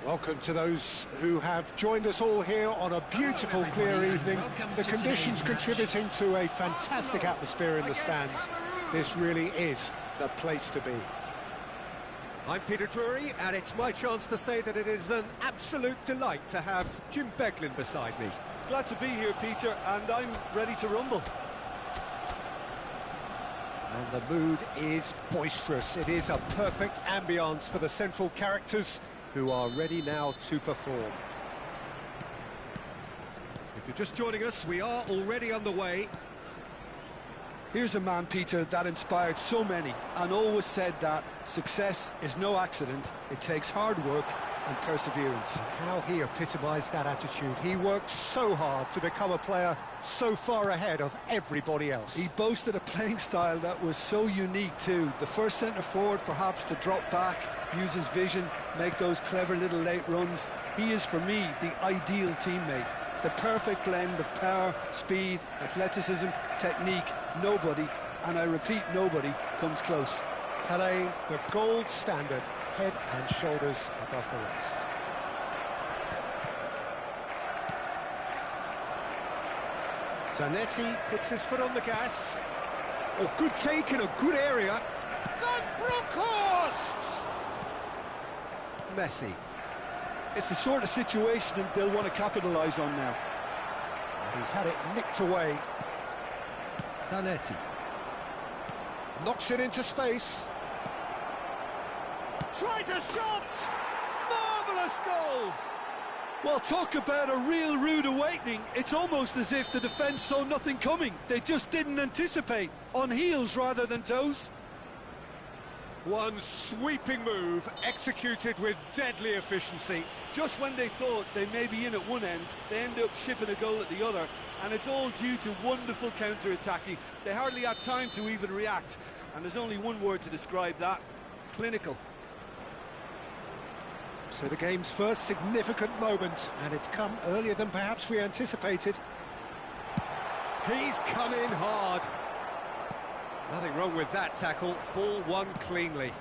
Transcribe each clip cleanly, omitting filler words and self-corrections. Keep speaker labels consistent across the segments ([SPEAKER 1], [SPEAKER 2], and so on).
[SPEAKER 1] Welcome to those who have joined us all here on a beautiful, clear evening. The conditions contributing to a fantastic atmosphere in the stands. This really is the place to be. I'm Peter Drury, and it's my chance to say that it is an absolute delight to have Jim Beglin beside me.
[SPEAKER 2] Glad to be here, Peter, and I'm ready to rumble.
[SPEAKER 1] And the mood is boisterous. It is a perfect ambience for the central characters, who are ready now to perform. If you're just joining us, we are already underway.
[SPEAKER 2] Here's a man, Peter, that inspired so many and always said that success is no accident. It takes hard work and perseverance.
[SPEAKER 1] How he epitomised that attitude. He worked so hard to become a player so far ahead of everybody else.
[SPEAKER 2] He boasted a playing style that was so unique too. The first centre-forward perhaps to drop back, use his vision, make those clever little late runs. He is, for me, the ideal teammate. The perfect blend of power, speed, athleticism, technique. Nobody, and I repeat, nobody, comes close.
[SPEAKER 1] Pelé, the gold standard, head and shoulders above the rest. Zanetti puts his foot on the gas. Oh, good take in a good area. Van Bronckhorst! Messi.
[SPEAKER 2] It's the sort of situation that they'll want to capitalise on now.
[SPEAKER 1] And he's had it nicked away. Zanetti. Knocks it into space. Tries a shot! Marvellous goal!
[SPEAKER 2] Well, talk about a real rude awakening. It's almost as if the defence saw nothing coming. They just didn't anticipate. On heels rather than toes.
[SPEAKER 1] One sweeping move, executed with deadly efficiency.
[SPEAKER 2] Just when they thought they may be in at one end, they end up shipping a goal at the other, and it's all due to wonderful counter-attacking. They hardly had time to even react, and there's only one word to describe that: clinical.
[SPEAKER 1] So the game's first significant moment, and it's come earlier than perhaps we anticipated. He's come in hard. Nothing wrong with that tackle, ball won cleanly.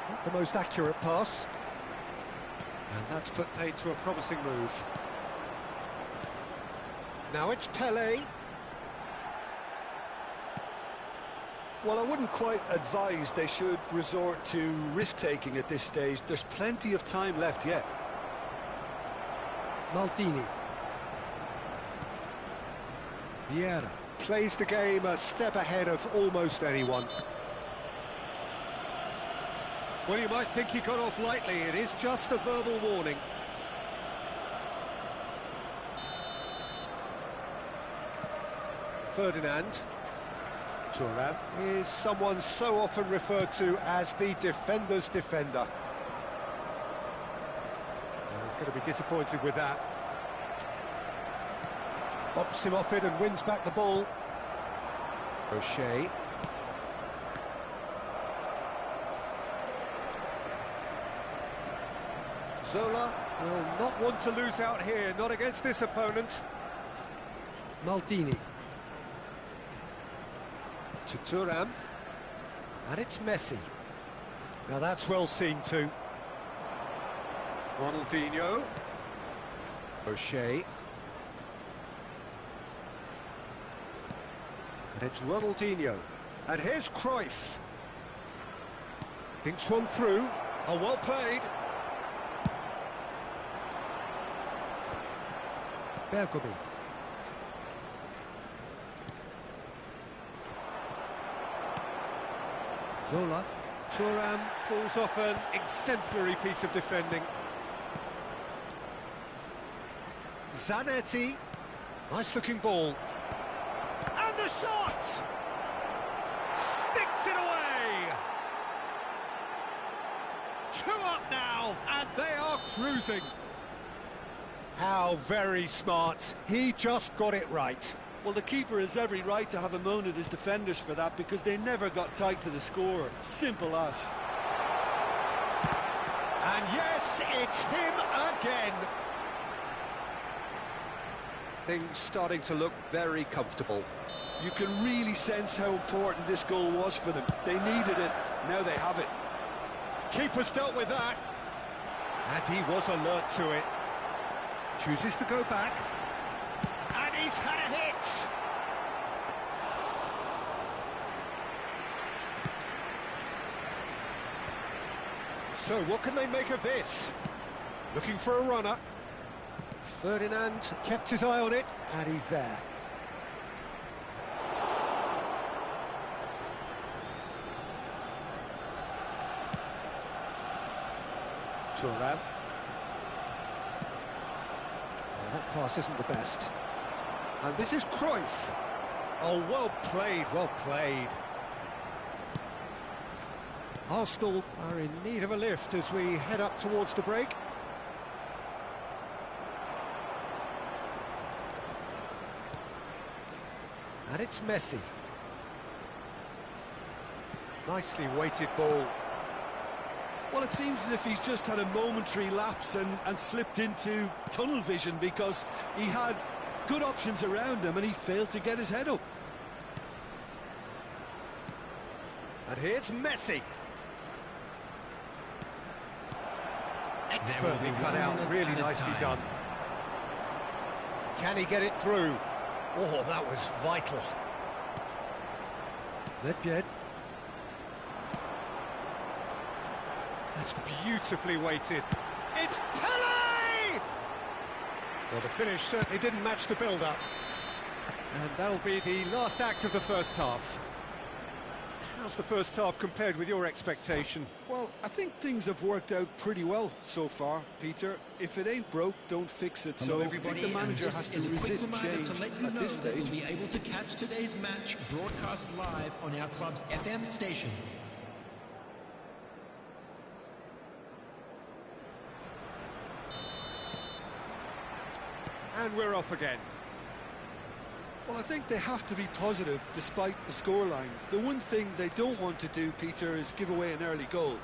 [SPEAKER 1] Not the most accurate pass. And that's put paid to a promising move. Now it's Pelé.
[SPEAKER 2] Well, I wouldn't quite advise they should resort to risk-taking at this stage. There's plenty of time left yet.
[SPEAKER 1] Maldini. Vieira plays the game a step ahead of almost anyone. Well, you might think he got off lightly. It is just a verbal warning. Ferdinand. Thuram is someone so often referred to as the defender's defender. Well, he's going to be disappointed with that. Bops him off it and wins back the ball. O'Shea. Zola will not want to lose out here, not against this opponent. Maldini. To Thuram. And it's Messi. Now that's well seen too. Ronaldinho. O'Shea. And it's Ronaldinho. And here's Cruyff. Thinks one through. Oh, well played. Bergomi. Zola. Thuram pulls off an exemplary piece of defending. Zanetti. Nice looking ball. And the shot! Sticks it away! 2 up now, and they are cruising. How very smart. He just got it right.
[SPEAKER 2] Well, the keeper has every right to have a moan at his defenders for that, because they never got tight to the score. Simple as.
[SPEAKER 1] And yes, it's him again. Things starting to look very comfortable.
[SPEAKER 2] You can really sense how important this goal was for them. They needed it, now they have it.
[SPEAKER 1] Keeper's dealt with that. And he was alert to it. Chooses to go back. And he's had a hit! So what can they make of this? Looking for a runner. Ferdinand kept his eye on it, and he's there. Thuram. That pass isn't the best. And this is Cruyff. Oh, well played, well played. Arsenal are in need of a lift as we head up towards the break. And it's Messi. Nicely weighted ball.
[SPEAKER 2] Well, it seems as if he's just had a momentary lapse and slipped into tunnel vision, because he had good options around him and he failed to get his head up.
[SPEAKER 1] And here's Messi. Expertly cut out, really nicely done. Can he get it through? Oh, that was vital. Nedved. That's beautifully weighted. It's Pele! Well, the finish certainly didn't match the build-up. And that'll be the last act of the first half. How's the first half compared with your expectation?
[SPEAKER 2] Well, I think things have worked out pretty well so far, Peter. If it ain't broke, don't fix it. So I think the manager has to resist change at this stage.
[SPEAKER 3] You'll be able to catch today's match broadcast live on our club's FM station.
[SPEAKER 1] And we're off again.
[SPEAKER 2] Well, I think they have to be positive despite the scoreline. The one thing they don't want to do, Peter, is give away an early goal.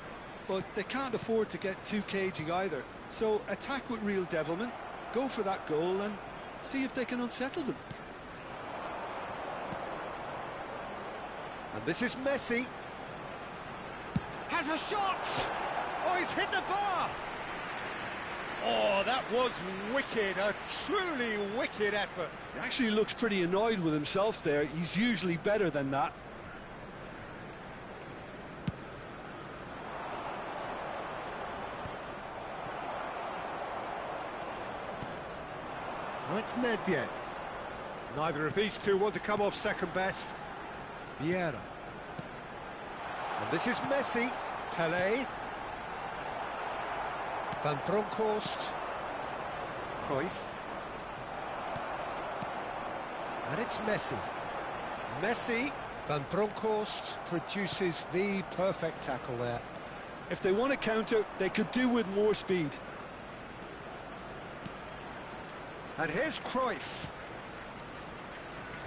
[SPEAKER 2] But they can't afford to get too cagey either. So attack with real devilment, go for that goal and see if they can unsettle them.
[SPEAKER 1] And this is Messi. Has a shot! Oh, he's hit the bar! Oh, that was wicked, a truly wicked effort.
[SPEAKER 2] He actually looks pretty annoyed with himself there. He's usually better than that.
[SPEAKER 1] Oh, it's Nedved. Neither of these two want to come off second best. Vieira. And this is Messi. Pele. Van Bronckhorst. Cruyff. And it's Messi. Messi. Van Bronckhorst produces the perfect tackle there.
[SPEAKER 2] If they want to counter, they could do with more speed.
[SPEAKER 1] And here's Cruyff.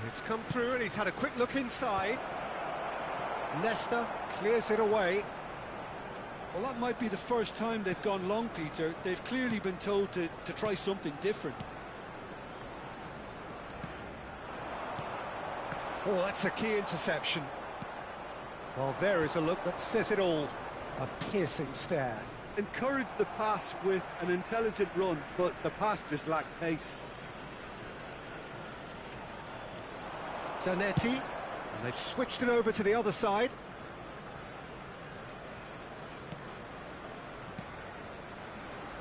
[SPEAKER 1] It's come through and he's had a quick look inside. Nesta clears it away.
[SPEAKER 2] Well, that might be the first time they've gone long, Peter. They've clearly been told to try something different.
[SPEAKER 1] Oh, that's a key interception. Well, there is a look that says it all. A piercing stare.
[SPEAKER 2] Encourage the pass with an intelligent run, but the pass just lacked pace.
[SPEAKER 1] Zanetti, and they've switched it over to the other side.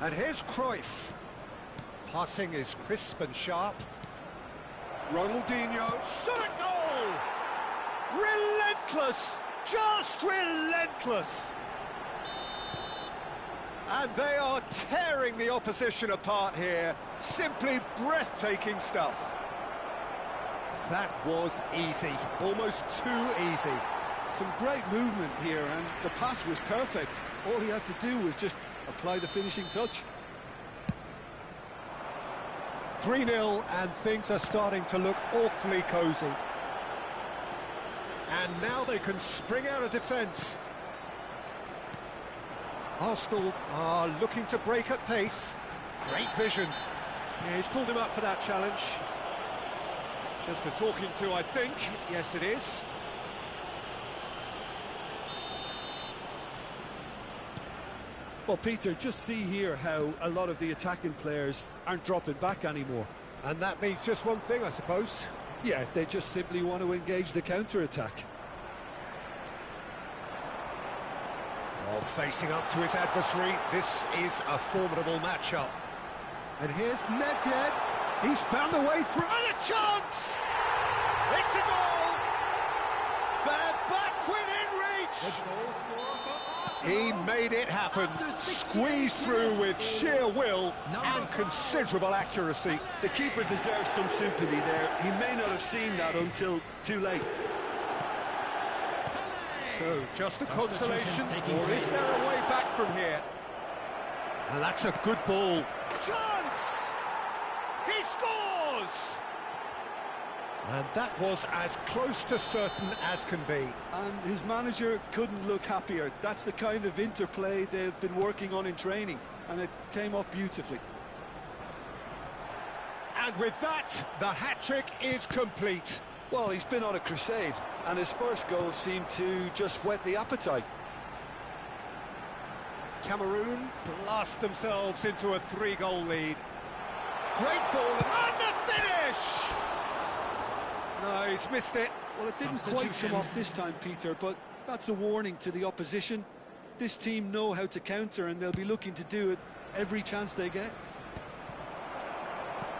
[SPEAKER 1] And here's Cruyff. Passing is crisp and sharp. Ronaldinho, shot at goal! Relentless! Just relentless! And they are tearing the opposition apart here. Simply breathtaking stuff. That was easy, almost too easy.
[SPEAKER 2] Some great movement here, and the pass was perfect. All he had to do was just apply the finishing touch.
[SPEAKER 1] 3-0, and things are starting to look awfully cosy. And now they can spring out of defence. Arsenal are looking to break at pace. Great vision. Yeah, he's pulled him up for that challenge. Just a talking to, I think. Yes, it is.
[SPEAKER 2] Well, Peter, just see here how a lot of the attacking players aren't dropping back anymore.
[SPEAKER 1] And that means just one thing, I suppose.
[SPEAKER 2] Yeah, they just simply want to engage the counter-attack.
[SPEAKER 1] Oh, facing up to his adversary, this is a formidable matchup. And here's Nedved. He's found a way through. And a chance! It's a goal! They're back within reach! He made it happen, squeezed through with sheer will and considerable accuracy.
[SPEAKER 2] The keeper deserves some sympathy there. He may not have seen that until too late.
[SPEAKER 1] So, just a consolation, or is there a way back from here? And that's a good ball. Chance! He scores! And that was as close to certain as can be.
[SPEAKER 2] And his manager couldn't look happier. That's the kind of interplay they've been working on in training, and it came off beautifully.
[SPEAKER 1] And with that, the hat-trick is complete.
[SPEAKER 2] Well, he's been on a crusade, and his first goal seemed to just whet the appetite.
[SPEAKER 1] Cameroon blast themselves into a 3-goal lead. Great ball, and the finish! No, he's missed it.
[SPEAKER 2] Well, it didn't quite come off this time, Peter, but that's a warning to the opposition. This team know how to counter, and they'll be looking to do it every chance they get.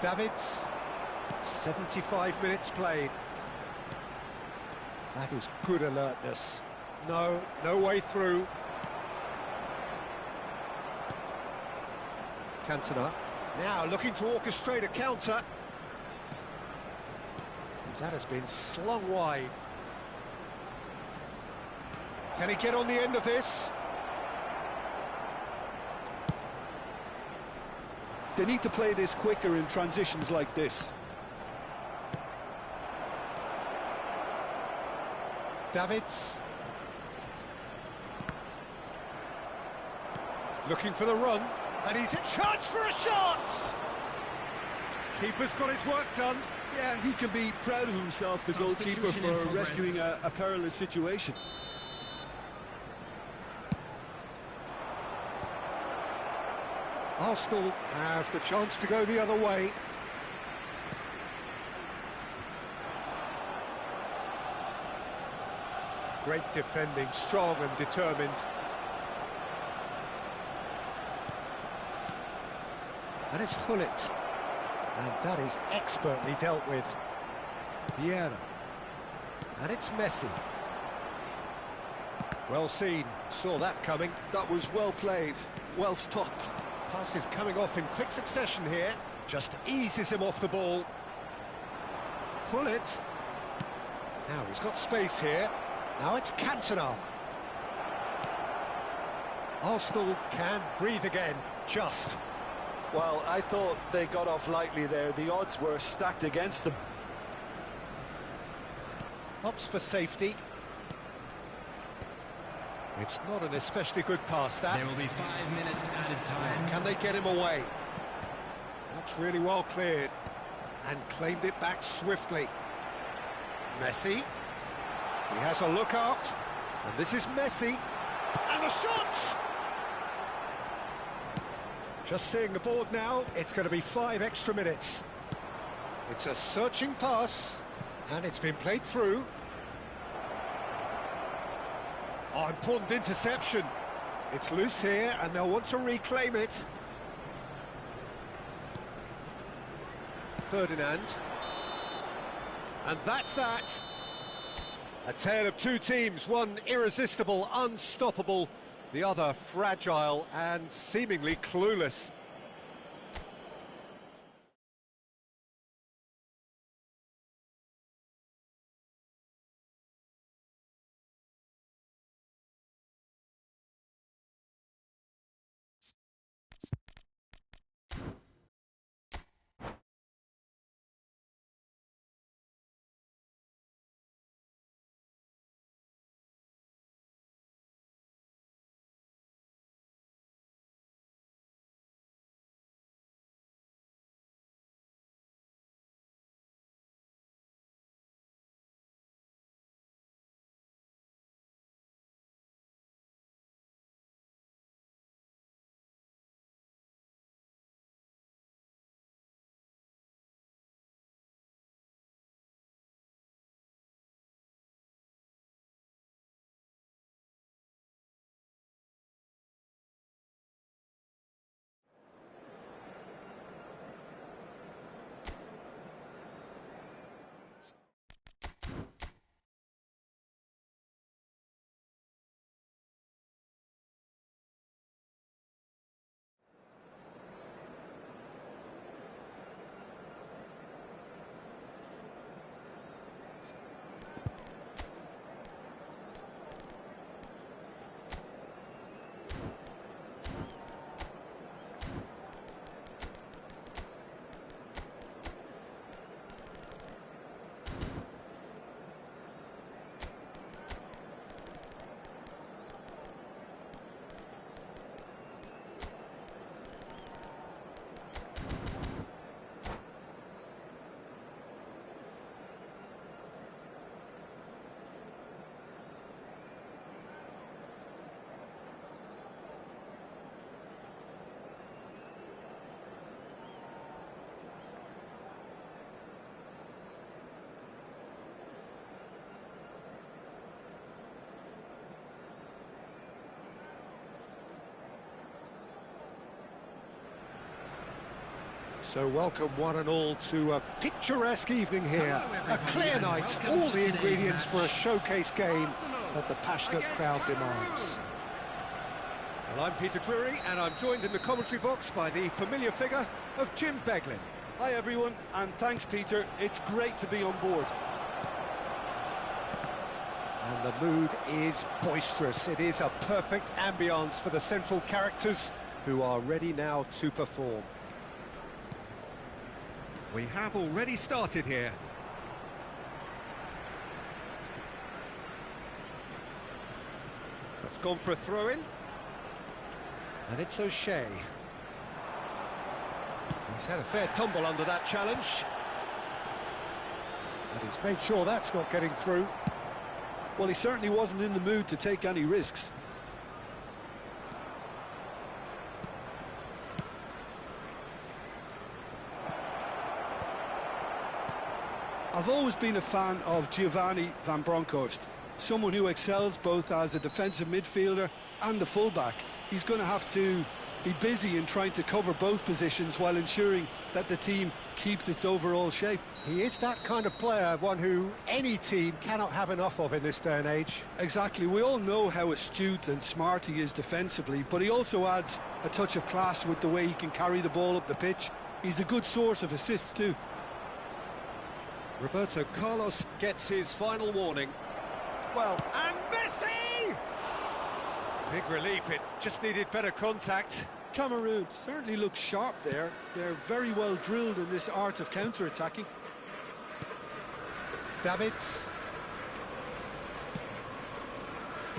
[SPEAKER 1] Davids, 75 minutes played. That is good alertness. No way through. Cantona, now looking to orchestrate a counter. That has been slung wide. Can he get on the end of this?
[SPEAKER 2] They need to play this quicker in transitions like this.
[SPEAKER 1] Davids. Looking for the run, and he's a chance for a shot! Keeper's got his work done.
[SPEAKER 2] Yeah, he can be proud of himself, the goalkeeper, for rescuing a perilous situation.
[SPEAKER 1] Arsenal have the chance to go the other way. Great defending, strong and determined. And it's Hullet. And that is expertly dealt with. Vieira. And it's Messi. Well seen, saw that coming.
[SPEAKER 2] That was well played, well stopped.
[SPEAKER 1] Pass is coming off in quick succession here. Just eases him off the ball. Hullet. Now he's got space here. Now it's Cantona. Arsenal can breathe again, just.
[SPEAKER 2] Well, I thought they got off lightly there. The odds were stacked against them.
[SPEAKER 1] Opts for safety. It's not an especially good pass, that.
[SPEAKER 3] There will be 5 minutes added time.
[SPEAKER 1] Can they get him away? That's really well cleared. And claimed it back swiftly. Messi. He has a look up. And this is Messi. And the shot! Just seeing the board now, it's going to be 5 extra minutes. It's a searching pass, and it's been played through. Oh, important interception. It's loose here, and they'll want to reclaim it. Ferdinand. And that's that. A tale of two teams, one irresistible, unstoppable, the other fragile and seemingly clueless. So welcome one and all to a picturesque evening here, a clear night, all the ingredients for a showcase game that the passionate crowd demands. Well, I'm Peter Drury and I'm joined in the commentary box by the familiar figure of Jim Beglin.
[SPEAKER 2] Hi everyone, and thanks Peter, it's great to be on board.
[SPEAKER 1] And the mood is boisterous, it is a perfect ambience for the central characters who are ready now to perform. We have already started here. That's gone for a throw-in. And it's O'Shea. He's had a fair tumble under that challenge. And he's made sure that's not getting through.
[SPEAKER 2] Well, he certainly wasn't in the mood to take any risks. I've always been a fan of Giovanni van Bronckhorst, someone who excels both as a defensive midfielder and a fullback. He's going to have to be busy in trying to cover both positions while ensuring that the team keeps its overall shape.
[SPEAKER 1] He is that kind of player, one who any team cannot have enough of in this day and age.
[SPEAKER 2] Exactly, we all know how astute and smart he is defensively, but he also adds a touch of class with the way he can carry the ball up the pitch. He's a good source of assists too.
[SPEAKER 1] Roberto Carlos gets his final warning. Well, and Messi! Big relief, it just needed better contact.
[SPEAKER 2] Cameroon certainly looks sharp there. They're very well drilled in this art of counter-attacking.
[SPEAKER 1] Davids.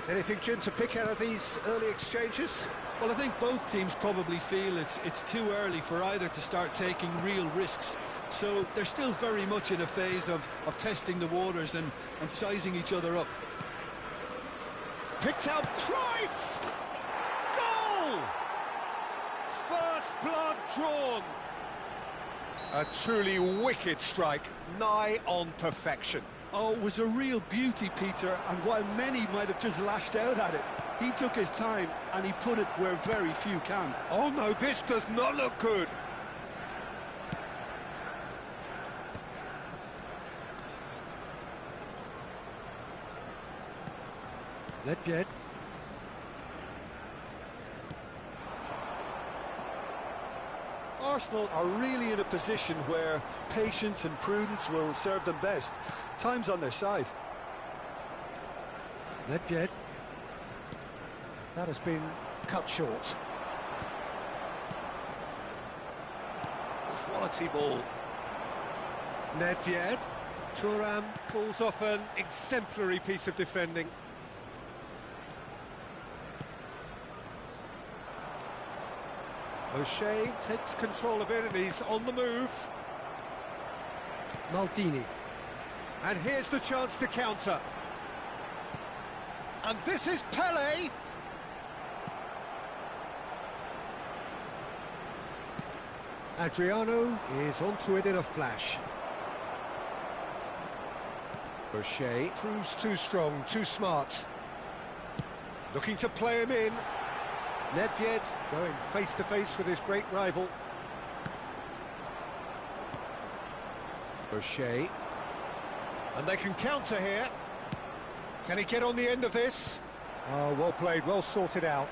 [SPEAKER 1] Anything, Jim, to pick out of these early exchanges?
[SPEAKER 2] Well, I think both teams probably feel it's too early for either to start taking real risks. So they're still very much in a phase of testing the waters and sizing each other up.
[SPEAKER 1] Picked out Cruyff! Goal! First blood drawn. A truly wicked strike, nigh on perfection.
[SPEAKER 2] Oh, it was a real beauty, Peter, and while many might have just lashed out at it, he took his time and he put it where very few can.
[SPEAKER 1] Oh no, this does not look good. Nedved.
[SPEAKER 2] Arsenal are really in a position where patience and prudence will serve them best. Time's on their side.
[SPEAKER 1] Nedved. That has been cut short. Quality ball. Nedved. Thuram pulls off an exemplary piece of defending. O'Shea takes control of it and he's on the move. Maldini. And here's the chance to counter. And this is Pele. Adriano is onto it in a flash. O'Shea proves too strong, too smart. Looking to play him in. Nedved going face-to-face with his great rival. O'Shea. And they can counter here. Can he get on the end of this? Oh, well played, well sorted out.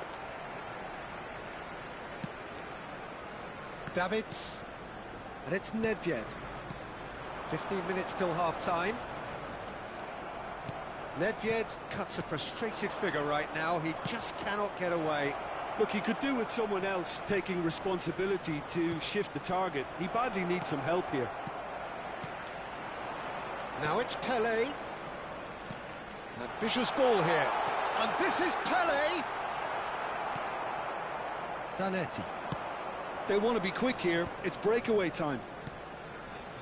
[SPEAKER 1] Davids. And it's Nedved. 15 minutes till half-time. Nedved cuts a frustrated figure right now. He just cannot get away.
[SPEAKER 2] Look, he could do with someone else taking responsibility to shift the target. He badly needs some help here.
[SPEAKER 1] Now it's Pele. Ambitious ball here. And this is Pele. Zanetti.
[SPEAKER 2] They want to be quick here. It's breakaway time.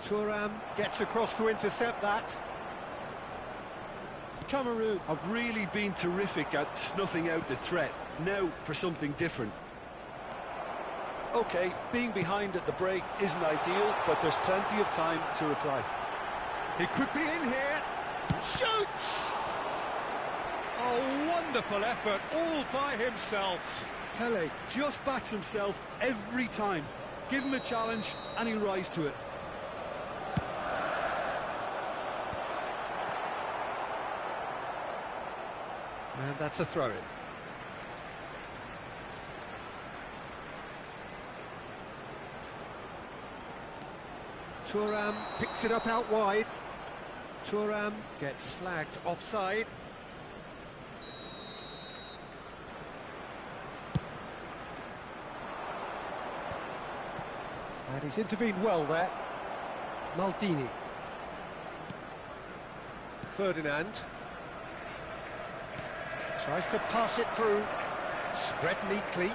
[SPEAKER 1] Thuram gets across to intercept that.
[SPEAKER 2] Cameroon have really been terrific at snuffing out the threat. Now for something different. OK, being behind at the break isn't ideal, but there's plenty of time to reply.
[SPEAKER 1] He could be in here. Shoots! A wonderful effort, all by himself.
[SPEAKER 2] Pele just backs himself every time. Give him a challenge and he'll rise to it.
[SPEAKER 1] And that's a throw-in. Thuram picks it up out wide. Thuram gets flagged offside. And he's intervened well there. Maldini. Ferdinand. Tries to pass it through. Spread neatly.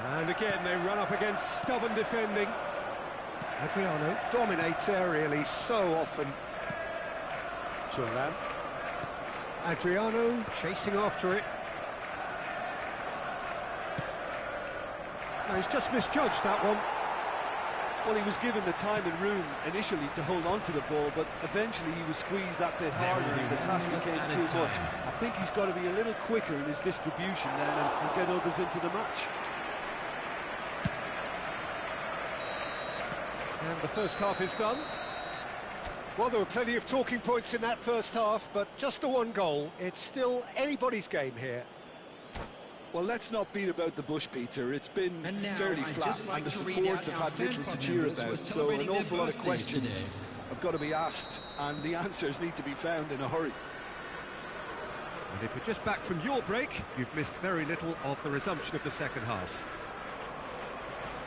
[SPEAKER 1] And again they run up against stubborn defending. Adriano dominates aerially so often. Thuram. Adriano chasing after it. No, he's just misjudged that one.
[SPEAKER 2] Well, he was given the time and room initially to hold on to the ball, but eventually he was squeezed that bit harder and the task became too much. I think he's got to be a little quicker in his distribution then and get others into the match.
[SPEAKER 1] And the first half is done. Well, there were plenty of talking points in that first half, but just the one goal. It's still anybody's game here.
[SPEAKER 2] Well, let's not beat about the bush, Peter. It's been fairly flat, and the support have had little to cheer about, so an awful lot of questions have got to be asked, and the answers need to be found in a hurry.
[SPEAKER 1] And if you're just back from your break, you've missed very little of the resumption of the second half.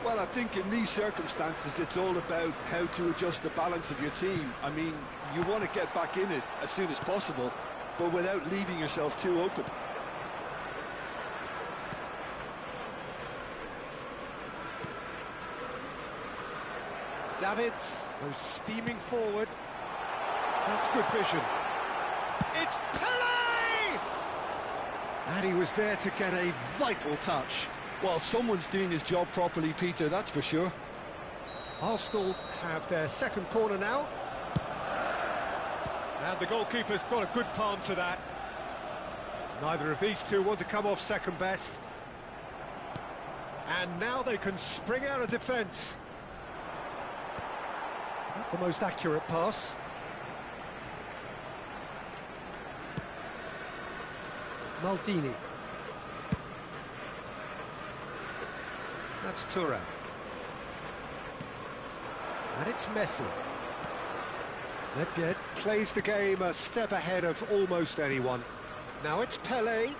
[SPEAKER 2] Well, I think in these circumstances, it's all about how to adjust the balance of your team. I mean, you want to get back in it as soon as possible, but without leaving yourself too open.
[SPEAKER 1] Davids goes steaming forward. That's good vision. It's Pele! And he was there to get a vital touch.
[SPEAKER 2] Well, someone's doing his job properly, Peter, that's for sure.
[SPEAKER 1] Arsenal have their second corner now. And the goalkeeper's got a good palm to that. Neither of these two want to come off second best. And now they can spring out of defence. Not the most accurate pass. Maldini. That's Thuram. And it's Messi. Nedved plays the game a step ahead of almost anyone. Now it's Pelé.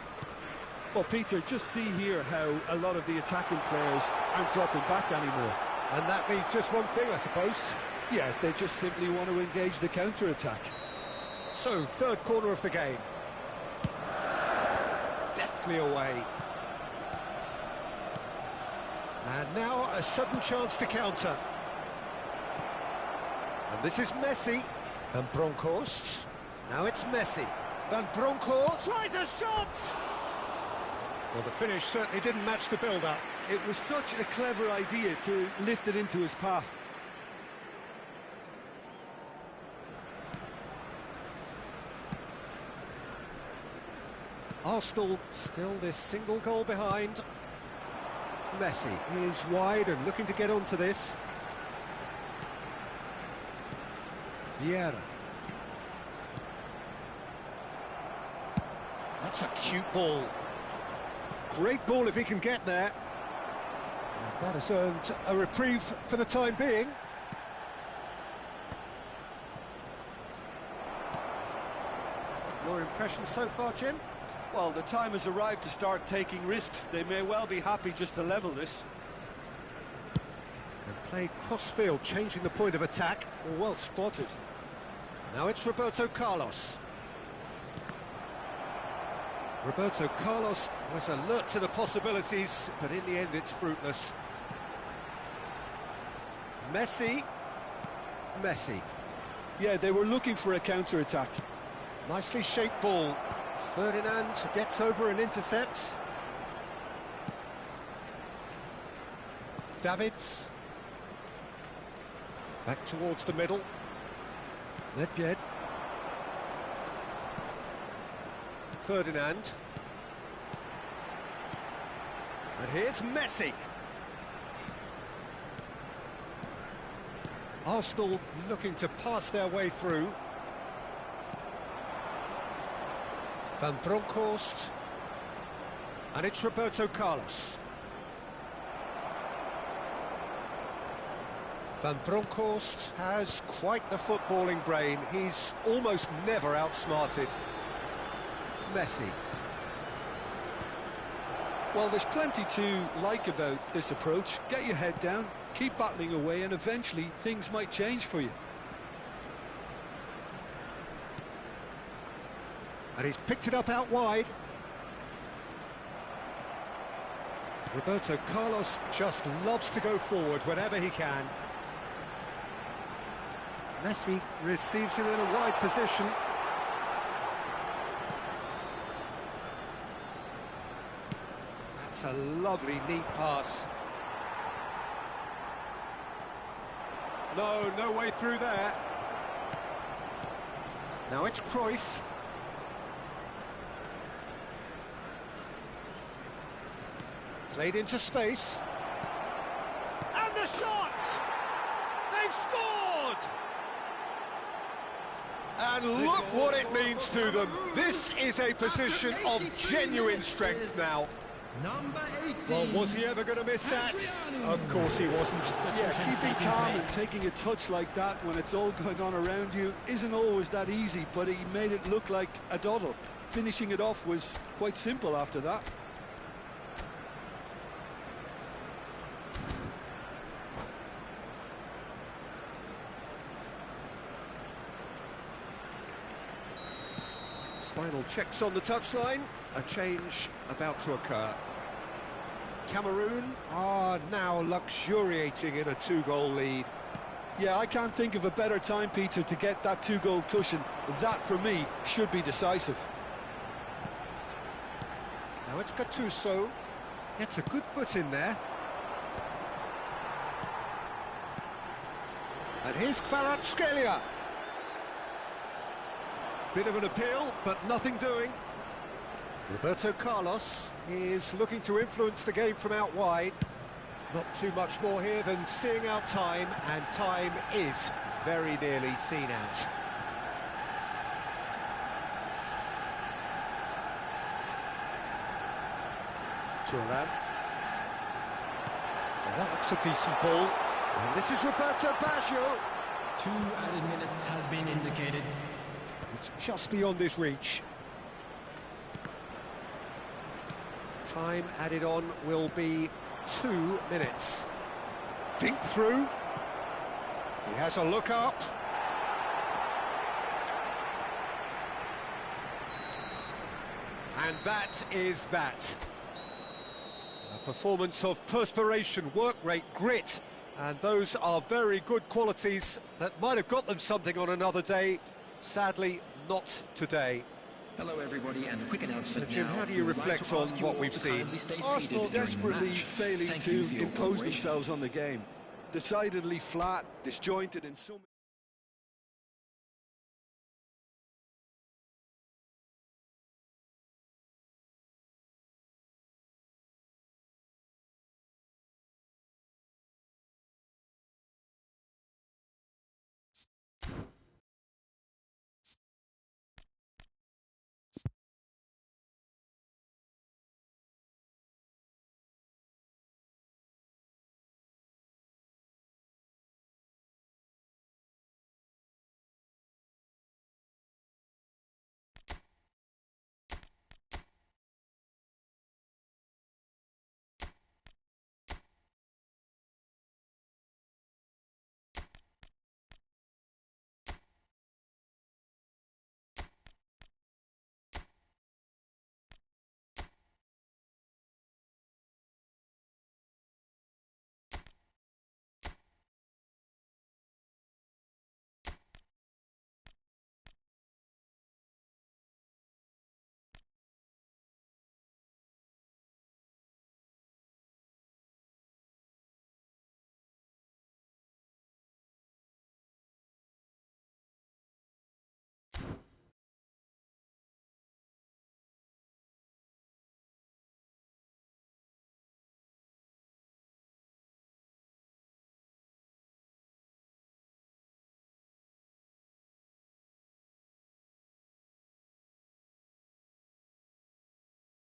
[SPEAKER 2] Well, Peter, just see here how a lot of the attacking players aren't dropping back anymore.
[SPEAKER 1] And that means just one thing, I suppose.
[SPEAKER 2] Yeah, they just simply want to engage the counter-attack.
[SPEAKER 1] So, third corner of the game. Deftly away. And now a sudden chance to counter. And this is Messi. Van Bronckhorst. Now it's Messi. Van Bronckhorst tries a shot! Well, the finish certainly didn't match the build-up.
[SPEAKER 2] It was such a clever idea to lift it into his path.
[SPEAKER 1] Arsenal still this single goal behind. Messi is wide and looking to get onto this. Vieira. That's a cute ball. Great ball if he can get there. And that has earned a reprieve for the time being. Your impression so far, Jim?
[SPEAKER 2] Well, the time has arrived to start taking risks. They may well be happy just to level this.
[SPEAKER 1] And play cross-field, changing the point of attack.
[SPEAKER 2] Well spotted.
[SPEAKER 1] Now it's Roberto Carlos. Roberto Carlos was alert to the possibilities, but in the end it's fruitless. Messi. Messi.
[SPEAKER 2] Yeah, they were looking for a counter-attack.
[SPEAKER 1] Nicely shaped ball. Ferdinand gets over and intercepts. Davids. Back towards the middle. Nedved. Ferdinand. And here's Messi. Arsenal looking to pass their way through. Van Bronckhorst. And it's Roberto Carlos. Van Bronckhorst has quite the footballing brain. He's almost never outsmarted. Messi.
[SPEAKER 2] Well, there's plenty to like about this approach. Get your head down, keep battling away, and eventually things might change for you.
[SPEAKER 1] And he's picked it up out wide. Roberto Carlos just loves to go forward whenever he can. Messi receives it in a wide position. That's a lovely, neat pass. No way through there. Now it's Cruyff. Played into space. And the shot! They've scored! And look what it means to them. This is a position of genuine strength now.
[SPEAKER 3] Number 18.
[SPEAKER 1] Well, was he ever going to miss that? Of course he wasn't.
[SPEAKER 2] Yeah, keeping calm and taking a touch like that when it's all going on around you isn't always that easy, but he made it look like a doddle. Finishing it off was quite simple after that.
[SPEAKER 1] Final checks on the touchline. A change about to occur. Cameroon are now luxuriating in a two-goal lead.
[SPEAKER 2] Yeah, I can't think of a better time, Peter, to get that two-goal cushion. That, for me, should be decisive.
[SPEAKER 1] Now it's Gattuso. Gets a good foot in there. And here's Kvaratskhelia. Bit of an appeal, but nothing doing. Roberto Carlos is looking to influence the game from out wide. Not too much more here than seeing out time, and time is very nearly seen out. Turan. Well, that looks a decent ball. And this is Roberto Baggio.
[SPEAKER 3] 2 added minutes has been indicated.
[SPEAKER 1] It's just beyond his reach. Time added on will be 2 minutes. Dink through. He has a look up. And that is that. A performance of perspiration, work rate, grit, and those are very good qualities that might have got them something on another day. Sadly, not today.
[SPEAKER 3] Hello everybody, and a quick announcement.
[SPEAKER 1] So Jim,
[SPEAKER 3] now.
[SPEAKER 1] how do you reflect on what we've seen?
[SPEAKER 2] Arsenal desperately failing to impose themselves on the game. Decidedly flat, disjointed in some...